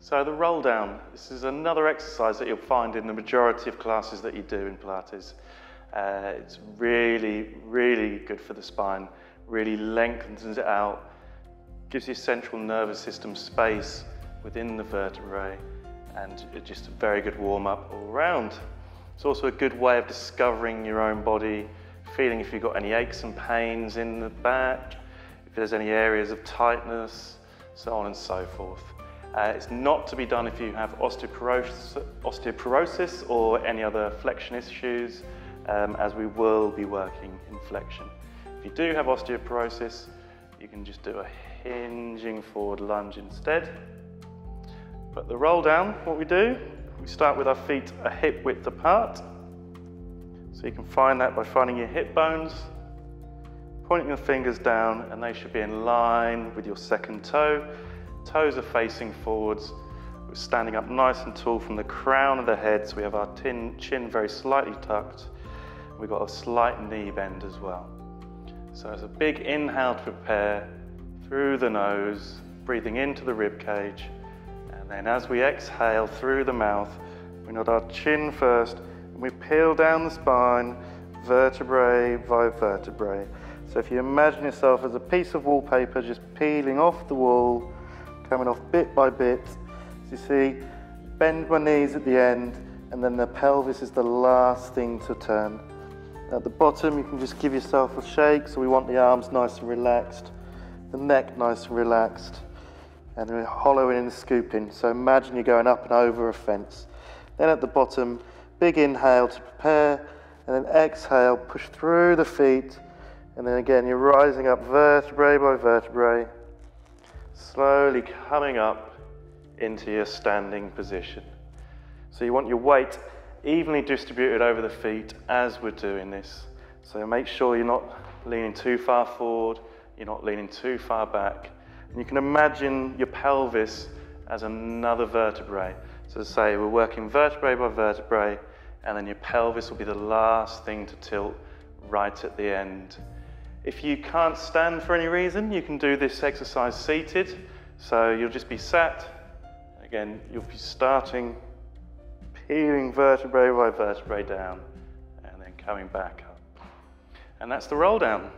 So the roll down, this is another exercise that you'll find in the majority of classes that you do in Pilates. It's really, really good for the spine, really lengthens it out, gives your central nervous system space within the vertebrae, and just a very good warm-up all around. It's also a good way of discovering your own body, feeling if you've got any aches and pains in the back, if there's any areas of tightness, so on and so forth. It's not to be done if you have osteoporosis or any other flexion issues, as we will be working in flexion. If you do have osteoporosis, you can just do a hinging forward lunge instead. But the roll down, what we do, we start with our feet a hip width apart. So you can find that by finding your hip bones, pointing the fingers down, and they should be in line with your second toe. Toes are facing forwards. We're standing up nice and tall from the crown of the head, so we have our chin very slightly tucked. We've got a slight knee bend as well. So it's a big inhale to prepare through the nose, breathing into the rib cage, and then as we exhale through the mouth, we nod our chin first, and we peel down the spine, vertebrae by vertebrae. So if you imagine yourself as a piece of wallpaper just peeling off the wall, coming off bit by bit. As you see, bend my knees at the end, and then the pelvis is the last thing to turn. At the bottom, you can just give yourself a shake, so we want the arms nice and relaxed, the neck nice and relaxed, and then we're hollowing and scooping. So imagine you're going up and over a fence. Then at the bottom, big inhale to prepare, and then exhale, push through the feet, and then again, you're rising up vertebrae by vertebrae, slowly coming up into your standing position. So you want your weight evenly distributed over the feet as we're doing this. So make sure you're not leaning too far forward, you're not leaning too far back. And you can imagine your pelvis as another vertebrae. So to say, we're working vertebrae by vertebrae, and then your pelvis will be the last thing to tilt right at the end. If you can't stand for any reason, you can do this exercise seated. So you'll just be sat. Again, you'll be starting, peeling vertebrae by vertebrae down, and then coming back up. And that's the roll down.